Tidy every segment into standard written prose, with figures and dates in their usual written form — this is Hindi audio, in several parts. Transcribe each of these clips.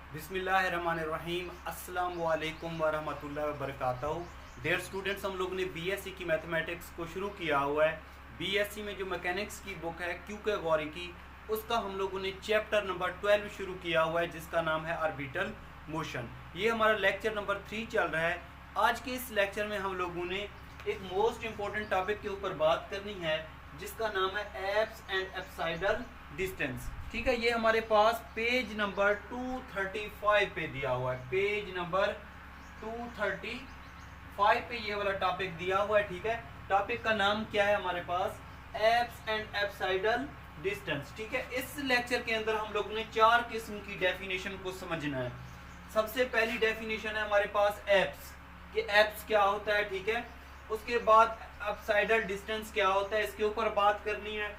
बिस्मिल्लाहिर्रहमानिर्रहीम अस्सलाम वालेकुम वरहमतुल्लाहि वबरकातुहू। डियर स्टूडेंट्स, हम लोगों ने बीएससी की मैथमेटिक्स को शुरू किया हुआ है। बीएससी में जो मैकेनिक्स की बुक है क्यू कैटेगरी की, उसका हम लोगों ने चैप्टर नंबर 12 शुरू किया हुआ है, जिसका नाम है ऑर्बिटल मोशन। ये हमारा लेक्चर नंबर 3 चल रहा है। आज के इस लेक्चर में हम लोगों ने एक मोस्ट इम्पोर्टेंट टॉपिक के ऊपर बात करनी है, जिसका नाम है एप्स एंड एप्साइडल डिस्टेंस। ठीक है, ये हमारे पास पेज नंबर 235 पे दिया हुआ है। पेज नंबर 235 पे ये वाला टॉपिक दिया हुआ है। ठीक है, टॉपिक का नाम क्या है हमारे पास? Apse and apsidal distance. ठीक है, इस लेक्चर के अंदर हम लोगों ने 4 किस्म की डेफिनेशन को समझना है। सबसे पहली डेफिनेशन है हमारे पास एप्स, कि एप्स क्या होता है। ठीक है, उसके बाद एप्साइडल डिस्टेंस क्या होता है, इसके ऊपर बात करनी है।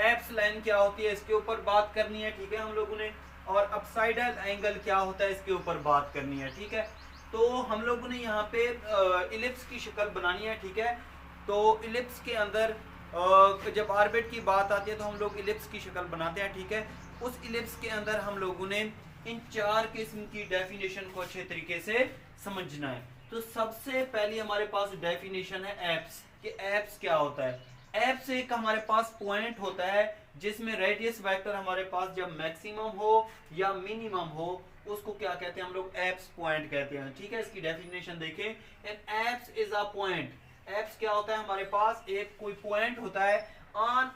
एप्स लाइन क्या होती है, इसके ऊपर बात करनी है। ठीक है, हम लोगों ने, और अपसाइडल एंगल क्या होता है, इसके ऊपर बात करनी है। ठीक है, तो हम लोगों ने यहाँ पे इलिप्स की शक्ल बनानी है। ठीक है, तो इलिप्स के अंदर जब ऑर्बिट की बात आती है तो हम लोग इलिप्स की शक्ल बनाते हैं। ठीक है, उस इलिप्स के अंदर हम लोगों ने इन 4 किस्म की डेफिनेशन को अच्छे तरीके से समझना है। तो सबसे पहली हमारे पास डेफिनेशन है एप्स, कि एप्स क्या होता है। एप्स एक हमारे पास पॉइंट होता है जिसमें रेडियस वेक्टर हमारे पास जब मैक्सिमम हो या मिनिमम हो, उसको क्या कहते हैं हम लोग? एप्स पॉइंट कहते हैं। ठीक है, इसकी डेफिनेशन देखें, an apse is a point. Apse क्या होता है हमारे पास? एक कोई पॉइंट होता है on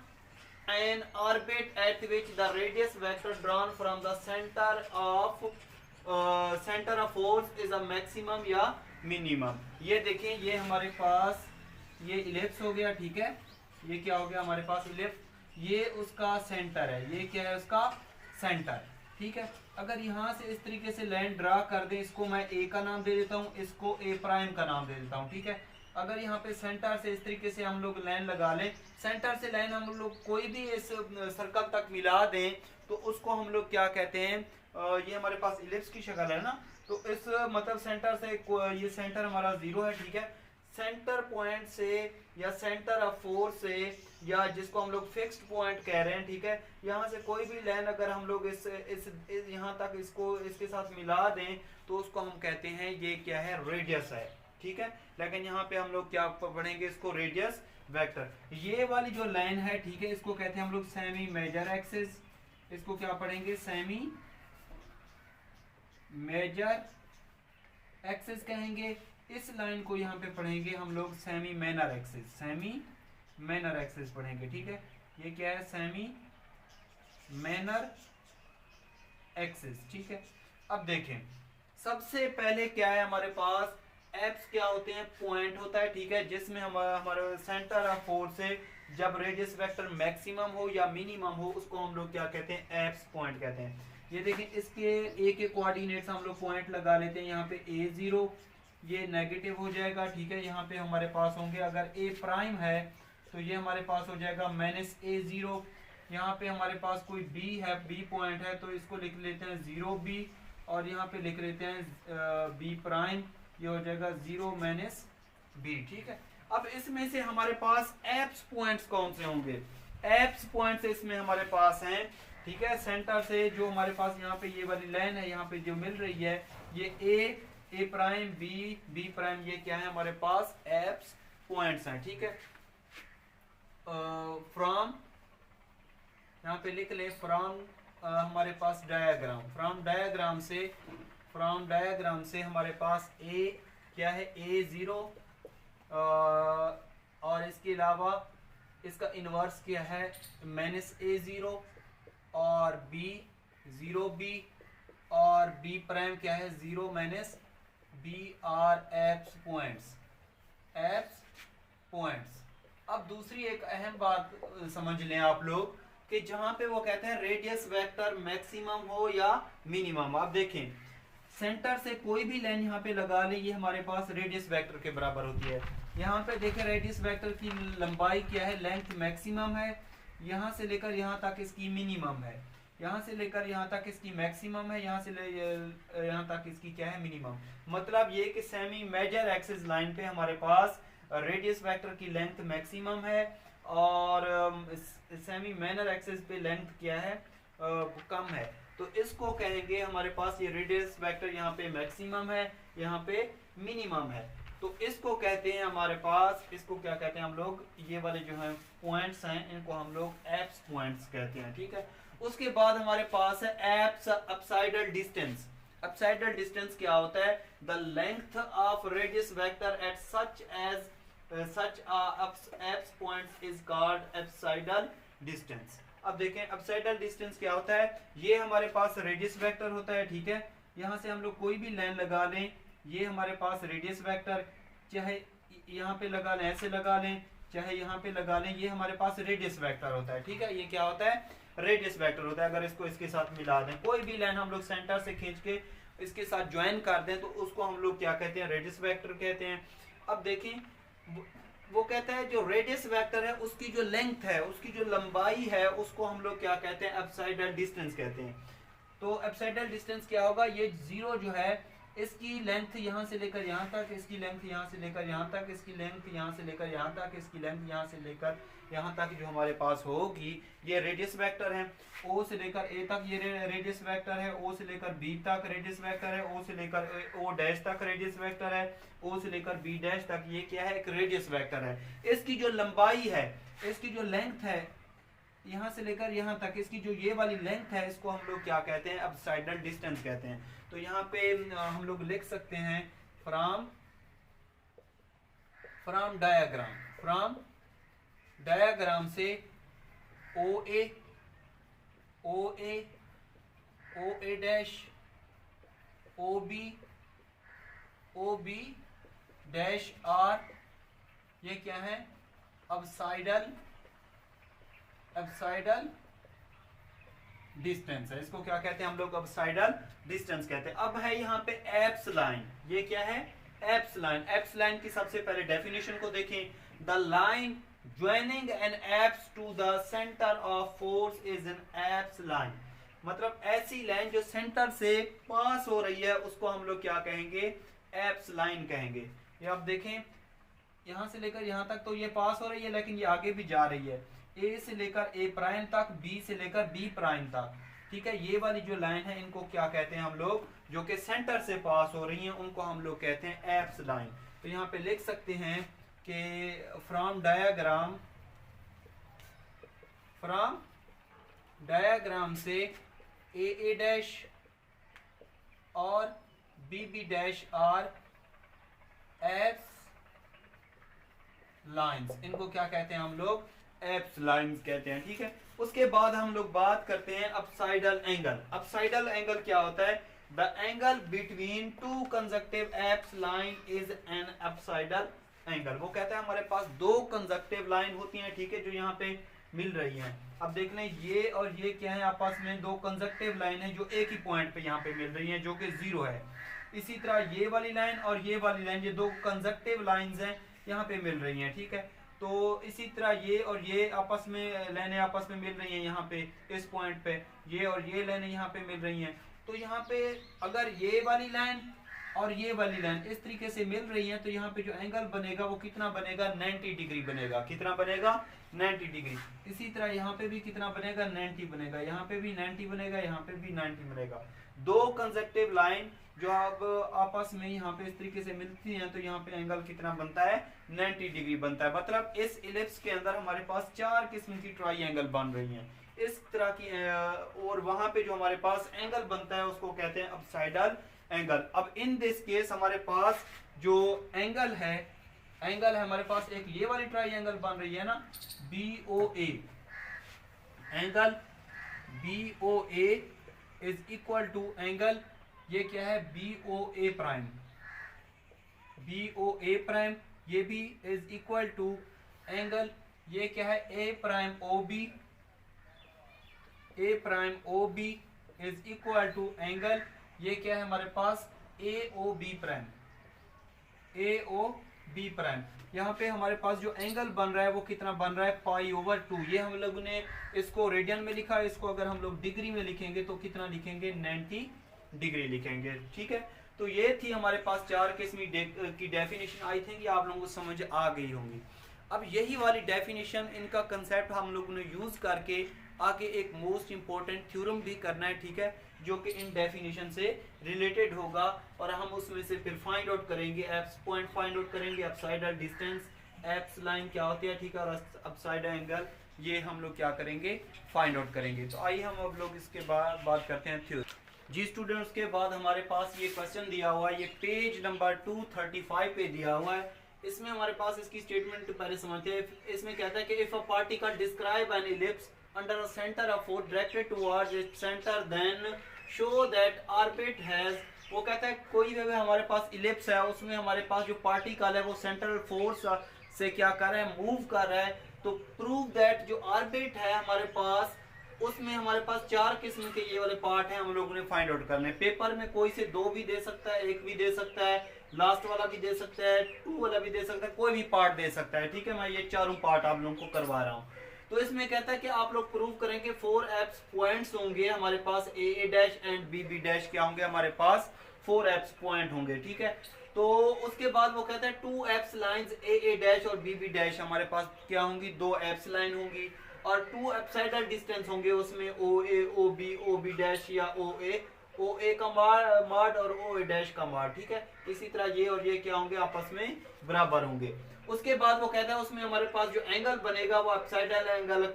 an orbit eight which the radius vector drawn from the centre of force is a maximum या मिनिमम। ये देखें, ये हमारे पास ये इलिप्स हो गया। ठीक है, ये क्या हो गया हमारे पास? इलिप्स। ये उसका सेंटर है, ये क्या है? उसका सेंटर। ठीक है, अगर यहाँ से इस तरीके से लाइन ड्रा कर दें, इसको मैं ए का नाम दे देता हूँ, इसको ए प्राइम का नाम दे देता हूँ। ठीक है, अगर यहाँ पे सेंटर से इस तरीके से हम लोग लाइन लगा लें, सेंटर से लाइन हम लोग कोई भी इस सर्कल तक मिला दें, तो उसको हम लोग क्या कहते हैं? ये हमारे पास इलिप्स की शक्ल है ना, तो इस मतलब सेंटर से ये सेंटर हमारा 0 है। ठीक है, सेंटर पॉइंट से या सेंटर ऑफ फोर्स से, या जिसको हम लोग फिक्स्ड पॉइंट कह रहे हैं। ठीक है, यहाँ से कोई भी लाइन अगर हम लोग इस यहाँ तक इसको इसके साथ मिला दें, तो उसको हम कहते हैं ये क्या है? रेडियस है। ठीक है, लेकिन यहाँ पे हम लोग क्या पढ़ेंगे? इसको रेडियस वेक्टर। ये वाली जो लाइन है, ठीक है, इसको कहते हैं हम लोग सेमी मेजर एक्सिस। इसको क्या पढ़ेंगे? सेमी मेजर एक्सिस कहेंगे। इस लाइन को यहाँ पे पढ़ेंगे हम लोग semi manner axis. Semi manner axis पढ़ेंगे। ठीक है, ये क्या है? Semi manner axis. ठीक है, अब देखें, सबसे पहले क्या है हमारे पास? एप्स क्या होते हैं? पॉइंट होता है। ठीक है, जिसमें हमारे सेंटर ऑफ फोर्स से जब रेडियस वेक्टर मैक्सिमम हो या मिनिमम हो, उसको हम लोग क्या कहते हैं? एप्स पॉइंट कहते हैं। ये देखें, इसके ए के कोऑर्डिनेट्स हम लोग पॉइंट लगा लेते हैं। यहाँ पे A0, ये नेगेटिव हो जाएगा। ठीक है, यहाँ पे हमारे पास होंगे, अगर ए प्राइम है तो ये हमारे पास हो जाएगा -A0। यहाँ पे हमारे पास कोई बी है, बी पॉइंट है, तो इसको लिख लेते हैं 0B, और यहाँ पे लिख लेते हैं बी प्राइम, ये हो जाएगा 0 -B। ठीक है, अब इसमें से हमारे पास एप्स पॉइंट्स कौन से होंगे? एप्स पॉइंट्स इसमें हमारे पास हैं। ठीक है, सेंटर से जो हमारे पास यहाँ पे ये वाली लाइन है, यहाँ पे जो मिल रही है, ये ए प्राइम, बी प्राइम, ये क्या है हमारे पास? एप्स पॉइंट्स हैं। ठीक है, फ्रॉम यहाँ पे लिख ले, फ्रॉम हमारे पास डायग्राम, फ्रॉम डायग्राम से हमारे पास ए क्या है? A0, और इसके अलावा इसका इनवर्स क्या है? -A0, और B 0B, और B प्राइम क्या है? 0 -B, are apse points. Apse points. अब दूसरी एक अहम बात समझ लें आप लोग, कि जहां पे वो कहते हैं रेडियस वेक्टर मैक्सिमम हो या मिनिमम। आप देखें, सेंटर से कोई भी लाइन यहाँ पे लगा ले, ये हमारे पास रेडियस वेक्टर के बराबर होती है। यहाँ पे देखें, रेडियस वेक्टर की लंबाई क्या है? लेंथ मैक्सिमम है। यहाँ से लेकर यहाँ तक इसकी मिनिमम है, यहाँ से लेकर यहाँ तक इसकी मैक्सिमम है, यहाँ से यहाँ तक इसकी क्या है? मिनिमम। मतलब ये कि सेमी मेजर एक्सिस लाइन पे हमारे पास रेडियस वेक्टर की लेंथ मैक्सिमम है, और सेमी माइनर एक्सिस पे लेंथ क्या है? कम है। तो इसको कहेंगे हमारे पास ये रेडियस वेक्टर यहाँ पे मैक्सिमम है, यहाँ पे मिनिमम है। तो इसको कहते हैं हमारे पास, इसको क्या कहते हैं हम लोग, ये वाले जो है पॉइंट्स हैं इनको हम लोग एप्स पॉइंट्स कहते हैं, ठीक है। उसके बाद हमारे पास है apse apsidal distance. Apsidal distance क्या होता है? The length of radius vector at such apse points is called apsidal distance. अब देखें अपसाइडल डिस्टेंस क्या होता है। ये हमारे पास रेडियस वेक्टर होता है, ठीक है। यहाँ से हम लोग कोई भी लाइन लगा लें, ये हमारे पास रेडियस वेक्टर, चाहे यहाँ पे लगा लें, ऐसे लगा लें, चाहे यहाँ पे लगा लें, ये हमारे पास रेडियस वेक्टर होता है, ठीक है। ये क्या होता है? रेडियस वेक्टर होता है। अगर इसको इसके साथ मिला दें, कोई भी लाइन हम लोग सेंटर से खींच के इसके साथ ज्वाइन कर दें, तो उसको हम लोग क्या कहते हैं? रेडियस वेक्टर कहते हैं। अब देखें वो कहता है जो रेडियस वेक्टर है उसकी जो लेंथ है, उसकी जो लंबाई है, उसको हम लोग क्या कहते हैं? अपसाइडल डिस्टेंस कहते हैं। तो अपसाइडल डिस्टेंस क्या होगा? ये जीरो जो है, इसकी लेंथ यहाँ से लेकर यहाँ तक, इसकी लेंथ यहाँ से लेकर यहाँ तक, इसकी लेंथ यहाँ से लेकर यहाँ तक, इसकी लेंथ यहाँ से लेकर यहाँ तक जो हमारे पास होगी, ये रेडियस वेक्टर है। ओ से लेकर ए तक ये रेडियस वेक्टर है, ओ से लेकर बी तक रेडियस वेक्टर है, ओ से लेकर ओ डैश तक रेडियस वेक्टर है, ओ से लेकर बी डैश तक ये क्या है? एक रेडियस वेक्टर है। इसकी जो लंबाई है, इसकी जो लेंथ है, यहाँ से लेकर यहाँ तक, इसकी जो ये वाली लेंथ है, इसको हम लोग क्या कहते हैं? अपसाइडल डिस्टेंस कहते हैं। तो यहाँ पे हम लोग लिख सकते हैं फ्रॉम डायग्राम से O A dash, O B dash are, ये क्या है? अपसाइडल डिस्टेंस है। इसको क्या कहते हैं हम लोग? अपसाइडल डिस्टेंस कहते हैं। अब है यहाँ पे एप्स लाइन। ये क्या है? Apps line. एप्स लाइन की सबसे पहले डेफिनेशन को देखें। The line joining an apse to the centre of force is an apse line. मतलब ऐसी लाइन जो सेंटर से पास हो रही है, उसको हम लोग क्या कहेंगे? एप्स लाइन कहेंगे। ये आप देखें, यहाँ से लेकर यहाँ तक तो ये पास हो रही है, लेकिन ये आगे भी जा रही है, ए से लेकर ए प्राइम तक, बी से लेकर बी प्राइम तक, ठीक है। ये वाली जो लाइन है, इनको क्या कहते हैं हम लोग? जो कि सेंटर से पास हो रही हैं, उनको हम लोग कहते हैं एप्स लाइन। तो यहाँ पे लिख सकते हैं कि फ्रॉम डायग्राम से ए डैश और B dash are apse lines. इनको क्या कहते हैं हम लोग? एप्स लाइन्स कहते हैं, ठीक है। उसके बाद हम लोग बात करते हैं अपसाइडल एंगल। अपसाइडल एंगल क्या होता है? The angle between two conjunctive apse line is an apsidal angle. वो कहता है हमारे पास दो कंजक्टिव लाइन होती हैं, ठीक है, जो यहाँ पे मिल रही हैं। अब देख लें, ये और ये क्या है? आपस में दो कंजक्टिव लाइन है जो एक ही पॉइंट पे यहाँ पे मिल रही हैं, जो कि जीरो है। इसी तरह ये वाली लाइन और ये वाली लाइन, ये दो कंजक्टिव लाइंस हैं, यहाँ पे मिल रही हैं, ठीक है। तो इसी तरह ये और ये आपस में लाइनें आपस में मिल रही हैं यहाँ पे, इस पॉइंट पे ये और ये लाइनें यहाँ पे मिल रही हैं। तो यहाँ पे अगर ये वाली लाइन और ये वाली लाइन इस तरीके से मिल रही है, तो यहाँ पे जो एंगल बनेगा वो कितना बनेगा? 90 डिग्री बनेगा। कितना बनेगा? 90 डिग्री। इसी तरह यहाँ पे भी कितना बनेगा? 90 बनेगा। यहाँ पे भी 90 बनेगा, यहाँ पे भी 90 बनेगा। दो कंजक्टिव लाइन जो अब आपस में यहाँ पे इस तरीके से मिलती हैं, तो यहाँ पे एंगल कितना बनता है? 90 डिग्री बनता है। मतलब इस इलिप्स के अंदर हमारे पास 4 किस्म की ट्राइंगल बन रही हैं इस तरह की, और वहां पे जो हमारे पास एंगल बनता है उसको कहते हैं अपसाइडल एंगल। अब इन दिस केस हमारे पास जो एंगल है हमारे पास, एक ये वाली ट्राइंगल बन रही है ना, BOA। Angle BOA is equal to angle, ये क्या है? BOA prime. BOA प्राइम ये भी इज इक्वल टू एंगल, ये क्या है? A prime OB। A prime OB is equal to angle, ये क्या है हमारे पास? AOB prime. AOB prime. यहाँ पे हमारे पास जो एंगल बन रहा है वो कितना बन रहा है? π/2। ये हम लोगों ने इसको रेडियन में लिखा है, इसको अगर हम लोग डिग्री में लिखेंगे तो कितना लिखेंगे? 90 डिग्री लिखेंगे, ठीक है। तो ये थी हमारे पास 4 किस्म की डेफिनेशन। आई थिंक आप लोगों को समझ आ गई होंगी। अब यही वाली डेफिनेशन, इनका कंसेप्ट हम लोगों ने यूज करके आगे एक मोस्ट इंपॉर्टेंट थ्योरम भी करना है, ठीक है। जो कि इन डेफिनेशन से रिलेटेड होगा, और हम उसमें से फिर फाइंड आउट करेंगे, एप्स पॉइंट फाइंड आउट करेंगे, अपसाइडल डिस्टेंस, एप्स लाइन क्या होती है, ठीक है, और अपसाइडल एंगल, ये हम लोग क्या करेंगे, फाइंड आउट करेंगे। तो आइए हम अब लोग इसके बाद बात करते हैं थ्योरी। जी स्टूडेंट्स, के बाद हमारे पास ये क्वेश्चन दिया हुआ है, ये पेज नंबर 235 पे दिया हुआ है। इसमें हमारे पास इसकी स्टेटमेंट पहले समझते हैं। इसमें कहता है कि if a particle describe an ellipse under a centre of force directed towards its centre then show that orbit has, वो कहता है कोई भी हमारे पास इलिप्स है, उसमें हमारे पास जो पार्टिकल है वो सेंट्रल फोर्स से क्या कर रहा है, मूव कर रहा है, तो प्रूव दैट जो ऑर्बिट है हमारे पास, उसमें हमारे पास 4 किस्म के ये वाले पार्ट हैं, हम लोगों ने फाइंड आउट करने। पेपर में कोई से 2 भी दे सकता है, 1 भी दे सकता है, लास्ट वाला भी दे सकता है, 2 वाला भी दे सकता है, कोई भी पार्ट दे सकता है, ठीक है। मैं ये चारों पार्ट आप लोगों को करवा रहा हूँ। तो इसमें कहता है कि आप लोग प्रूव करेंगे 4 एप्स पॉइंट्स होंगे हमारे पास, ए डैश एंड बी डैश क्या होंगे हमारे पास, 4 एप्स पॉइंट होंगे, ठीक है। तो उसके बाद वो कहता है 2 एप्स लाइंस ए डैश और बी डैश हमारे पास क्या होंगी, 2 एप्स लाइन होंगी, और 2 एप्साइडल डिस्टेंस होंगे उसमें, ओ ए ओ बी डैश या ओ ए का मार्ड और ओ ए डैश का मार्ड, ठीक है। इसी तरह ये और ये क्या होंगे, आपस में बराबर होंगे। उसके बाद वो कहता है उसमें हमारे पास जो एंगल बनेगा वो एप्साइडल एंगल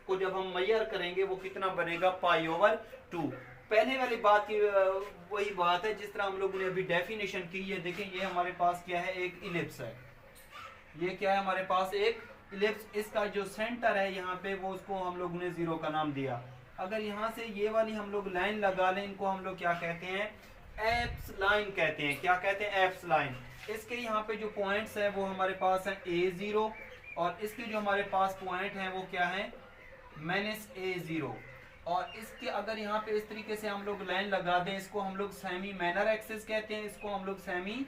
को जब हम मेजर करेंगे वो कितना बनेगा, π/2। पहले वाली बात की वही बात है जिस तरह हम लोगों ने अभी डेफिनेशन की है। देखें ये हमारे पास क्या है, एक इलिप्स है, ये क्या है हमारे पास, एक इलिप्स। इसका जो सेंटर है यहाँ पे वो उसको हम लोगों ने 0 का नाम दिया। अगर यहाँ से ये वाली हम लोग लाइन लगा लें, इनको हम लोग क्या कहते हैं, एप्स लाइन कहते हैं। क्या कहते हैं, एप्स लाइन। इसके यहाँ पे जो पॉइंट्स है वो हमारे पास है A0, और इसके जो हमारे पास पॉइंट है वो क्या है, -A0। और इसके अगर यहाँ पे इस तरीके से हम लोग लाइन लगा दें, इसको हम लोग सेमी माइनर एक्सिस कहते हैं, इसको हम लोग सेमी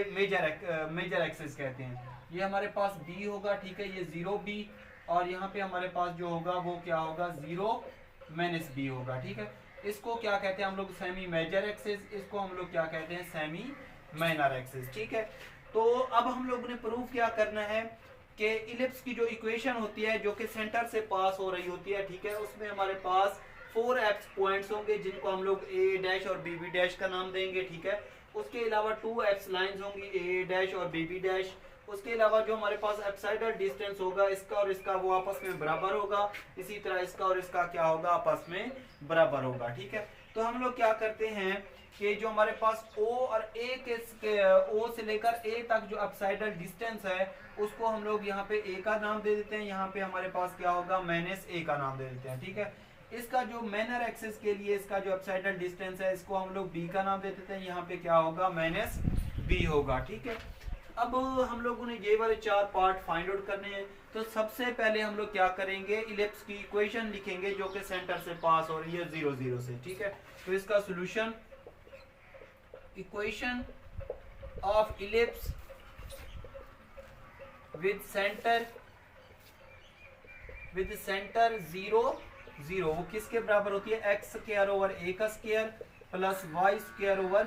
मेजर एक्सिस कहते हैं। ये हमारे पास B होगा, ठीक है, ये 0B, और यहाँ पे हमारे पास जो होगा वो क्या होगा, 0-B होगा, ठीक है। इसको क्या कहते हैं हम लोग, सेमी मेजर एक्सिस, इसको हम लोग क्या कहते हैं, सेमी माइनर एक्सिस, ठीक है। तो अब हम लोग ने प्रूफ क्या करना है कि इलिप्स की जो इक्वेशन होती है जो कि सेंटर से पास हो रही होती है, ठीक है, उसमें हमारे पास 4 एप्स पॉइंट्स होंगे जिनको हम लोग ए डैश और बी डैश का नाम देंगे, ठीक है। उसके अलावा 2 एप्स लाइंस होंगी, ए डैश और बी डैश। उसके अलावा जो हमारे पास एप्साइडल डिस्टेंस होगा इसका और इसका वो आपस में बराबर होगा, इसी तरह इसका और इसका क्या होगा, आपस में बराबर होगा, ठीक है। तो हम लोग क्या करते हैं कि जो हमारे पास O और A के O से लेकर A तक जो अपसाइडल डिस्टेंस है उसको हम लोग यहाँ पे A का नाम दे देते हैं, यहाँ पे हमारे पास क्या होगा, -A का नाम दे देते हैं, ठीक है। इसका जो माइनर एक्सिस के लिए इसका जो अपसाइडल डिस्टेंस है इसको हम लोग B का नाम दे देते हैं, यहाँ पे क्या होगा, -B होगा, ठीक है। अब हम लोगों ने ये वाले 4 पार्ट फाइंड आउट करने हैं। तो सबसे पहले हम लोग क्या करेंगे, इलिप्स की इक्वेशन लिखेंगे जो कि सेंटर से पास हो रही है 0 0 से, ठीक है। तो इसका solution, equation of ellipse with centre 0 0, वो किसके बराबर होती है, x² plus y²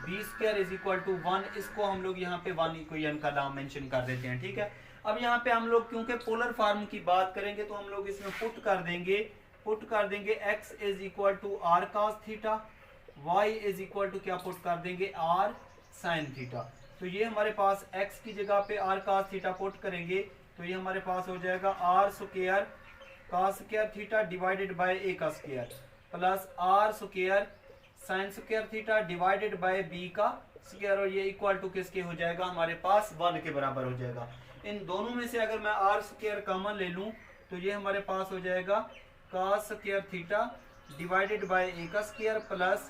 b² is equal to 1। इसको हम लोग यहाँ पे 1 इक्वेशन का नाम मेंशन कर देते हैं, ठीक है। अब यहाँ पे हम लोग क्योंकि पोलर फॉर्म की बात करेंगे तो हम लोग इसमें पुट कर देंगे x is equal to r cos theta, y is equal to क्या पुट कर देंगे, r sin थीटा। तो ये हमारे पास x की जगह पे r cos थीटा पुट करेंगे तो ये हमारे पास हो जाएगा r² cos² theta divided by a का square plus r² sin² theta divided by b का स्क्वायर, और ये इक्वल टू किसके हो जाएगा, हमारे पास 1 के बराबर हो जाएगा। इन दोनों में से अगर मैं r² कॉमन ले लूं तो ये हमारे पास हो जाएगा cos² theta divided by a का square plus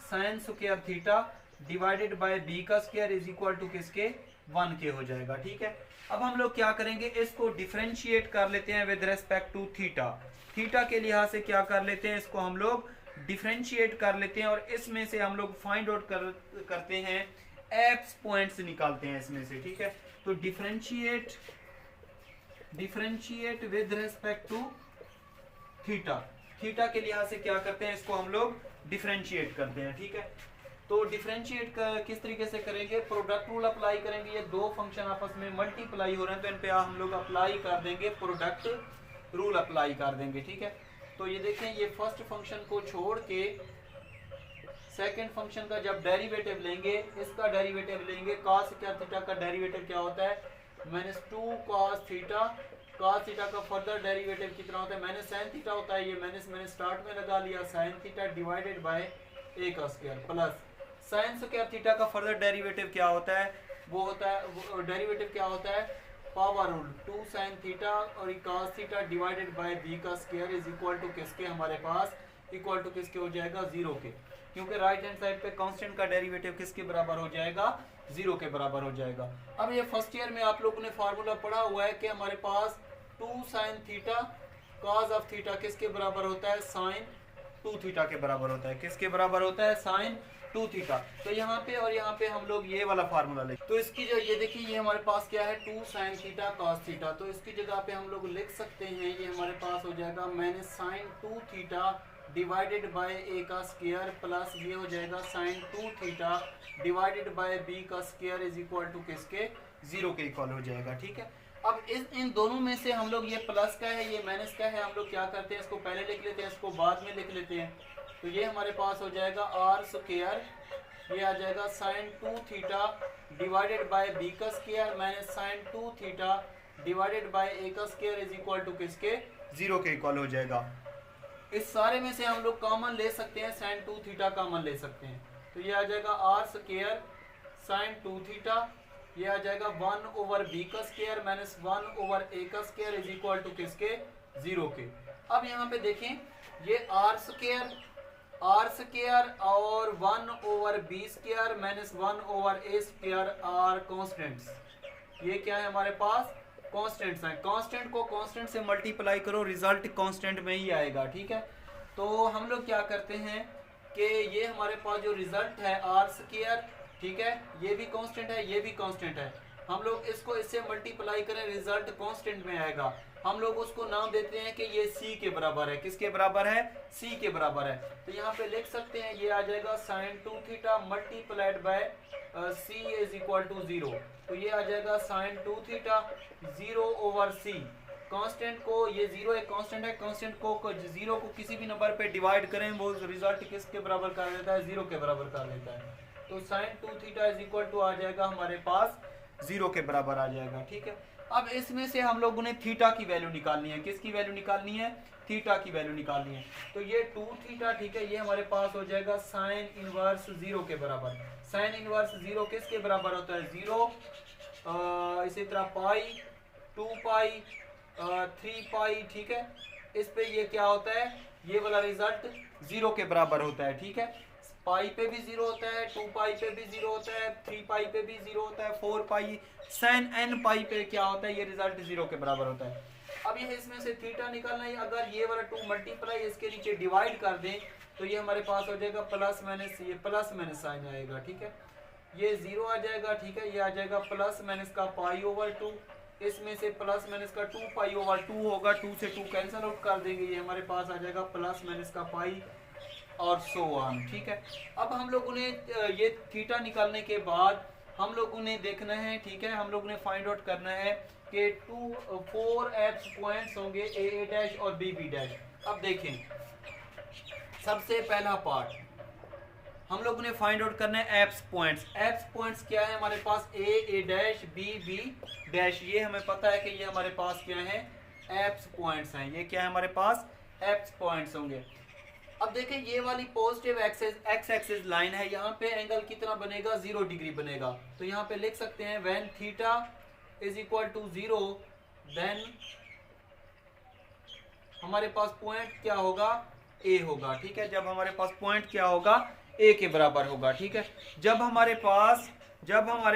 sin² theta divided by b का स्क्वायर इज इक्वल टू किसके, 1 के हो जाएगा, ठीक है। अब हम लोग क्या करेंगे, इसको डिफरेंशिएट कर लेते हैं with respect to theta. Theta के लिहाज से क्या कर लेते हैं, इसको हम लोग डिफरेंशिएट कर लेते हैं, और इसमें से हम लोग फाइंड आउट करते हैं, एप्स पॉइंट्स निकालते हैं इसमें से, ठीक है। तो differentiate with respect to theta के लिहाज से क्या करते हैं, इसको हम लोग डिफरेंशिएट करते हैं, ठीक है। तो डिफरेंशिएट किस तरीके से करेंगे, प्रोडक्ट रूल अप्लाई करेंगे। ये 2 फंक्शन आपस में मल्टीप्लाई हो रहे हैं तो इन पे हम लोग अप्लाई कर देंगे, प्रोडक्ट रूल अप्लाई कर देंगे, ठीक है। तो ये देखें, ये फर्स्ट फंक्शन को छोड़ के सेकंड फंक्शन का जब डेरिवेटिव लेंगे, इसका डेरिवेटिव लेंगे, cos स्क्वायर थीटा का डेरिवेटिव क्या होता है, -2 cos थीटा। cos थीटा का फर्दर डेरिवेटिव कितना होता है, sin थीटा होता है। ये मैंने स्टार्ट में लगा लिया, sin theta divided by a का square plus sin square theta का फर्दर डेरिवेटिव क्या होता है, वो होता है, डेरिवेटिव क्या होता है, पावर रूल 2 sin थीटा और cos theta divided by b का स्क्वायर इज इक्वल टू किसके, हमारे पास इक्वल टू किसके हो जाएगा, 0 के, क्योंकि राइट हैंड साइड पे कांस्टेंट का डेरिवेटिव किसके बराबर हो जाएगा, 0 के बराबर हो जाएगा। अब ये फर्स्ट ईयर में आप लोगों ने फार्मूला पढ़ा हुआ है कि हमारे पास 2 sin theta cos of theta किसके बराबर होता है, sin 2 थीटा के बराबर होता है। किसके बराबर होता है, sin 2 थीटा। तो यहाँ पे और यहाँ पे हम लोग ये वाला फार्मूला लेंगे। तो इसकी जो ये देखिए, ये हमारे पास क्या है, 2 sin थीटा cos थीटा। तो इसकी जगह पे हम लोग लिख सकते हैं, ये हमारे पास हो जाएगा sin 2 theta divided by a का स्क्वायर प्लस ये हो जाएगा sin 2 theta divided by b का स्क्वायर इज इक्वल टू किसके, 0 के इक्वल हो जाएगा। ठीक है, अब इन दोनों में से हम लोग, ये प्लस का है ये माइनस का है, हम लोग क्या करते हैं, इसको पहले लिख लेते हैं, इसको बाद में लिख लेते हैं। तो ये हमारे पास हो जाएगा r स्क्वायर, ये आ जाएगा sin 2 theta divided by b का square minus sin 2 theta divided by a का स्क्वायर इज इक्वल टू किसके, 0 के इक्वल हो जाएगा। इस सारे में से हम लोग कॉमन ले सकते हैं, sin 2 थीटा कॉमन ले सकते हैं। तो ये आ जाएगा r स्क्वायर sin 2 थीटा, ये आ जाएगा 1 ओवर b का स्क्वायर माइनस 1 ओवर a का स्क्वायर इज इक्वल टू किसके, 0 के। अब यहाँ पे देखें, ये r स्क्वायर और 1 over b square minus 1 over a square are constants. ये क्या है हमारे पास, कांस्टेंट्स हैं। कांस्टेंट को कांस्टेंट से मल्टीप्लाई करो, रिजल्ट कांस्टेंट में ही आएगा। ठीक है, तो हम लोग क्या करते हैं कि ये हमारे पास जो रिजल्ट है r स्क्वायर, ठीक है, ये भी कांस्टेंट है, ये भी कांस्टेंट है, हम लोग इसको इससे मल्टीप्लाई करें, रिजल्ट कांस्टेंट में आएगा। हम लोग उसको नाम देते हैं कि ये c के बराबर है। किसके बराबर है, c के बराबर है। तो यहाँ पे लिख सकते हैं, ये आ जाएगा sin 2 theta multiplied by c is equal to 0। तो ये आ जाएगा sin 2 theta 0 over c। Constant को, ये 0 एक कांस्टेंट है, कांस्टेंट को 0 को किसी भी नंबर पे डिवाइड करें, वो रिजल्ट किसके बराबर कर देता है, 0 के बराबर कर देता है। तो sin 2 theta is equal to आ जाएगा हमारे पास 0 के बराबर आ जाएगा। ठीक है, अब इसमें से हम लोगों ने थीटा की वैल्यू निकालनी है। किसकी वैल्यू निकालनी है, थीटा की वैल्यू निकालनी है। तो ये 2 थीटा, ठीक है, ये हमारे पास हो जाएगा sin इनवर्स 0 के बराबर। sin इनवर्स 0 किसके बराबर होता है, 0, इसी तरह पाई, 2 पाई, 3 पाई। ठीक है, इस पे ये क्या होता है, ये वाला रिजल्ट 0 के बराबर होता है। ठीक है, पाई पे भी 0 होता है, 2 पाई पे भी 0 होता है, 3 पाई पे भी 0 होता है, 4 पाई sin n पाई पे क्या होता है, ये रिजल्ट 0 के बराबर होता है। अब ये इसमें से थीटा निकालना है, अगर ये वाला 2 मल्टीप्लाई इसके नीचे डिवाइड कर दें तो ये हमारे पास हो जाएगा प्लस माइनस, ये प्लस माइनस साइन आएगा। ठीक है, ये 0 आ जाएगा। ठीक है, ये आ जाएगा प्लस माइनस का पाई ओवर 2, इसमें से प्लस माइनस का 2 पाई ओवर 2 होगा, 2 से 2 कैंसिल आउट कर देंगे, ये हमारे पास आ जाएगा प्लस माइनस का पाई और सो ऑन। ठीक है, अब हम लोगों ने ये थीटा निकालने के बाद हम लोगों ने देखना है, ठीक है, हम लोगों ने फाइंड आउट करना है कि 4 एप्स पॉइंट्स होंगे, ए डैश और बी बी डैश। अब देखें, सबसे पहला पार्ट हम लोगों ने फाइंड आउट करना है एप्स पॉइंट्स। एप्स पॉइंट्स क्या है हमारे पास, ए डैश बी डैश। ये हमें पता है कि ये हमारे पास क्या है, एप्स पॉइंट्स हैं। ये क्या है हमारे पास, एप्स पॉइंट्स होंगे। अब देखें, ये वाली पॉजिटिव एक्स एक्सिस लाइन है, यहाँ पे एंगल कितना बनेगा, 0 डिग्री बनेगा। तो यहाँ पे लिख सकते हैं when theta is equal to 0 then हमारे पास पॉइंट क्या होगा, ए होगा। ठीक है, जब हमारे पास पॉइंट क्या होगा, ए के बराबर होगा। ठीक है, जब हमारे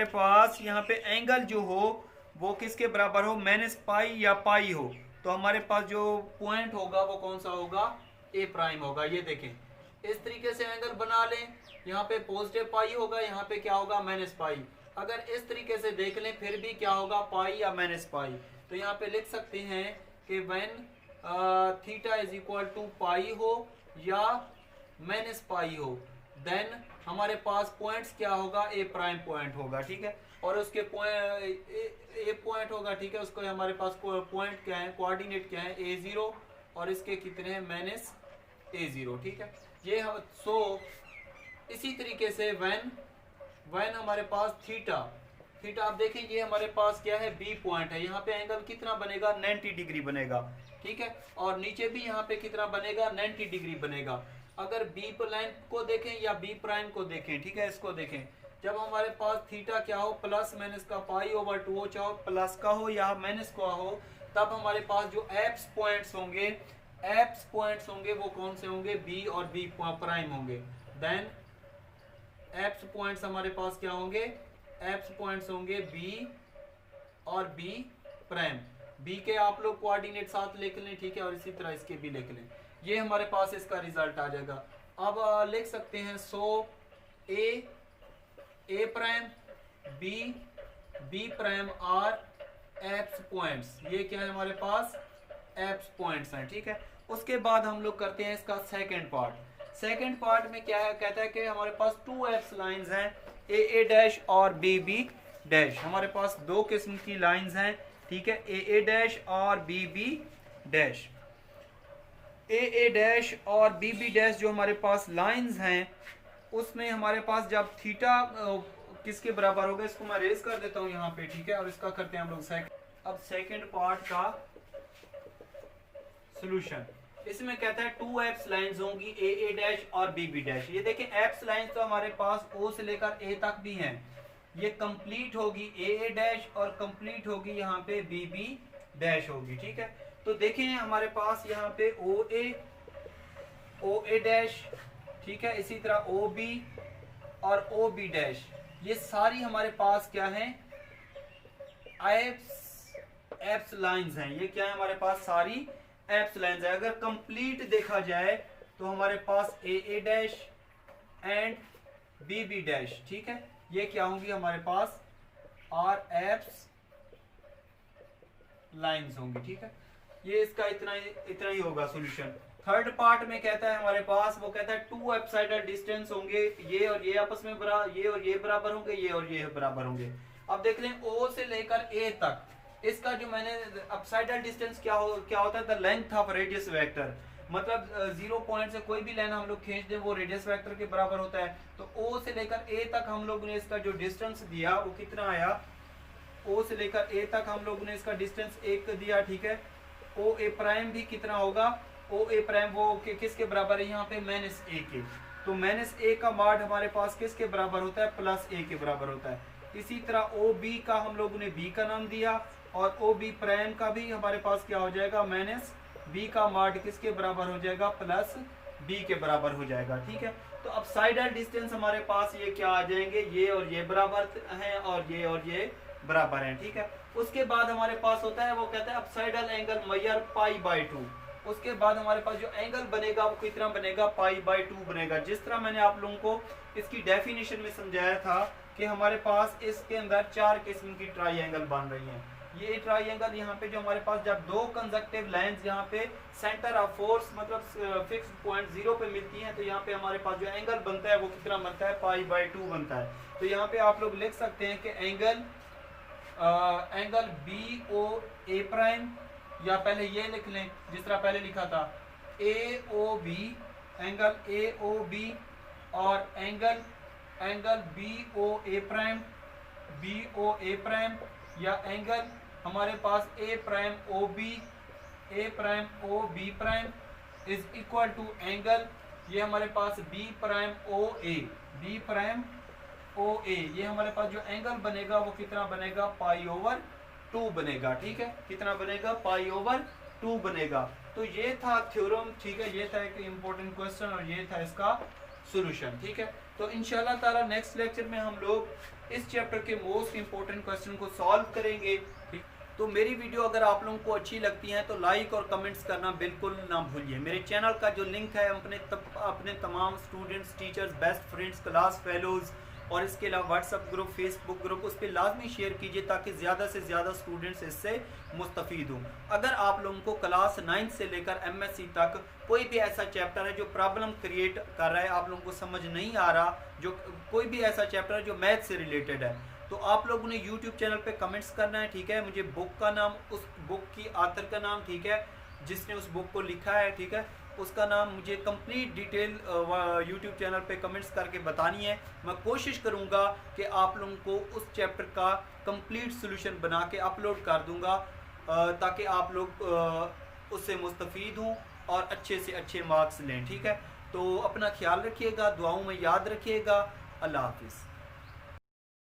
पास यहाँ पे एंगल जो हो वो किसके बराबर हो, माइनस पाई या पाई हो, तो हमारे पास जो पॉइंट होगा वो कौन सा होगा, ए प्राइम होगा। ये देखें, इस तरीके से एंगल बना लें, यहाँ पे पॉजिटिव पाई होगा, यहाँ पे क्या होगा, माइनस पाई। अगर इस तरीके से देख लें फिर भी क्या होगा, पाई या माइनस पाई। तो यहाँ पे लिख सकते हैं कि when theta is equal to pi हो या माइनस पाई हो, देन हमारे पास पॉइंट्स क्या होगा, ए प्राइम पॉइंट होगा। ठीक है, और उसके ए पॉइंट होगा। ठीक है, उसको हमारे पास पॉइंट क्या है, कोऑर्डिनेट क्या है, A0 और इसके कितने हैं माइनस a0, ठीक है। ये सो इसी तरीके से व्हेन हमारे पास थीटा आप देखें ये हमारे पास क्या है बी पॉइंट है, यहाँ पे एंगल कितना बनेगा 90 डिग्री बनेगा, ठीक है। और नीचे भी यहाँ पे कितना बनेगा 90 डिग्री बनेगा। अगर बी लाइन को देखें या बी प्राइम को देखें, ठीक है, इसको देखें, जब हमारे पास थीटा क्या हो प्लस माइनस का पाई/2 हो, चाहे प्लस का हो या माइनस का हो, तब हमारे पास जो एप्स पॉइंट्स होंगे वो कौन से होंगे, बी और बी प्राइम होंगे। देन एप्स पॉइंट्स हमारे पास क्या होंगे, एप्स पॉइंट्स होंगे बी और बी प्राइम। बी के आप लोग कोऑर्डिनेट साथ लिख लें, ठीक है, और इसी तरह इसके भी लिख लें। ये हमारे पास इसका रिजल्ट आ जाएगा। अब लिख सकते हैं so A prime B prime are apse points. ये क्या है हमारे पास एप्स पॉइंट्स हैं, ठीक है। उसके बाद हम लोग करते हैं इसका सेकंड पार्ट में क्या है, कहता है कि हमारे पास 2 एप्स लाइंस हैं, ए डैश और बी डैश। हमारे पास 2 किस्म की लाइंस हैं, ठीक है, ए डैश और बी डैश। ए डैश और बी डैश जो हमारे पास लाइंस हैं, उसमें हमारे पास जब थीटा किसके बराबर होगा, इसको मैं रेज कर देता हूं यहाँ पे, ठीक है, और इसका करते हैं हम लोग अब सेकंड पार्ट का सॉल्यूशन। इसमें कहता है 2 एप्स लाइंस होंगी, ए डैश और बी डैश। ये देखें एप्स लाइंस तो हमारे पास ओ से लेकर ए तक भी हैं, ये कंप्लीट होगी ए डैश और कंप्लीट होगी यहाँ पे बी डैश होगी, ठीक है। तो देखें हमारे पास यहाँ पे ओ ए डैश, ठीक है, इसी तरह ओ बी और ओ बी डैश, ये सारी हमारे पास क्या है एप्स लाइंस हैं। ये क्या है हमारे पास सारी एप्स लाइंस है। अगर कंप्लीट देखा जाए तो हमारे पास ए डैश एंड बी डैश, ठीक है, ये क्या होंगी हमारे पास आर एप्स लाइंस होंगी, ठीक है। ये इसका इतना ही होगा सॉल्यूशन। थर्ड पार्ट में कहता है हमारे पास, वो कहता है 2 एप्साइडल डिस्टेंस होंगे, ये और ये आपस में ये और ये बराबर होंगे, ये और ये बराबर होंगे। अब देख लें ओ से लेकर ए तक, इसका जो मैंने अपसाइडल डिस्टेंस क्या होता है, the length of radius vector. मतलब 0 पॉइंट से कोई भी लाइन हम लोग खींच दें वो रेडियस वेक्टर के बराबर होता है। तो ओ से लेकर ए तक हम लोग ने इसका जो डिस्टेंस दिया वो कितना आया, ओ से लेकर ए तक हम लोग ने इसका डिस्टेंस 1 दिया, ठीक है। ओ ए प्राइम भी कितना होगा, ओ ए प्राइम वो किसके बराबर है यहाँ पे माइनस ए के। तो माइनस ए का माड हमारे पास किसके बराबर होता है, प्लस ए के बराबर होता है। इसी तरह ओ बी का हम लोगों ने बी का नाम दिया और ओ बी प्राइम का भी हमारे पास क्या हो जाएगा, माइनस बी का माड किसके बराबर हो जाएगा, प्लस बी के बराबर हो जाएगा, ठीक है। तो अब साइडल डिस्टेंस हमारे पास ये क्या आ जाएंगे, ये और ये बराबर हैं और ये बराबर हैं, ठीक है। उसके बाद हमारे पास होता है, वो कहता है अपसाइडल एंगल मेजर π/2। उसके बाद हमारे पास जो एंगल बनेगा वो कितना बनेगा, π/2 बनेगा। जिस तरह मैंने आप लोगों को इसकी डेफिनेशन में समझाया था कि हमारे पास इसके अंदर 4 किस्म की ट्राइंगल बन रही हैं। ये ट्राइंगल यहाँ पे जो हमारे पास जब 2 कंजक्टिव लाइंस यहाँ पे सेंटर ऑफ फोर्स मतलब फिक्स पॉइंट 0 पे मिलती हैं, तो यहाँ पे हमारे पास जो एंगल बनता है वो कितना बनता है, π/2 बनता है। तो यहाँ पे आप लोग लिख सकते हैं कि angle B O A prime, या पहले ये लिख लें जिस तरह पहले लिखा था A O B, angle A O B और angle B O A prime, या एंगल हमारे पास A prime O B prime is equal to angle ये हमारे पास बी प्राइम ओ ए। ये हमारे पास जो एंगल बनेगा वो कितना बनेगा, π/2 बनेगा, ठीक है। कितना बनेगा, π/2 बनेगा। तो ये था थ्योरम, ठीक है, ये था एक इम्पोर्टेंट क्वेश्चन और ये था इसका सॉल्यूशन, ठीक है। तो इंशाल्लाह ताला नेक्स्ट लेक्चर में हम लोग इस चैप्टर के मोस्ट इंपॉर्टेंट क्वेश्चन को सॉल्व करेंगे। तो मेरी वीडियो अगर आप लोगों को अच्छी लगती है तो लाइक और कमेंट्स करना बिल्कुल ना भूलिए। मेरे चैनल का जो लिंक है अपने तमाम students, teachers, best friends, class fellows और इसके अलावा व्हाट्सएप ग्रुप, फेसबुक ग्रुप, उस पर लाजमी शेयर कीजिए ताकि ज़्यादा से ज़्यादा स्टूडेंट्स इससे मुस्तफ़ीद हों। अगर आप लोगों को क्लास 9 से लेकर MSc तक कोई भी ऐसा चैप्टर है जो प्रॉब्लम क्रिएट कर रहा है, आप लोगों को समझ नहीं आ रहा, जो कोई भी ऐसा चैप्टर है जो मैथ से रिलेटेड है, तो आप लोगों ने YouTube चैनल पे कमेंट्स करना है, ठीक है। मुझे बुक का नाम, उस बुक की आथर का नाम, ठीक है, जिसने उस बुक को लिखा है, ठीक है, उसका नाम मुझे कंप्लीट डिटेल यूट्यूब चैनल पे कमेंट्स करके बतानी है। मैं कोशिश करूँगा कि आप लोगों को उस चैप्टर का कंप्लीट सोल्यूशन बना के अपलोड कर दूँगा, ताकि आप लोग उससे मुस्तफ़ीद हों और अच्छे से अच्छे मार्क्स लें, ठीक है। तो अपना ख्याल रखिएगा, दुआओं में याद रखिएगा। अल्लाह हाफिज़।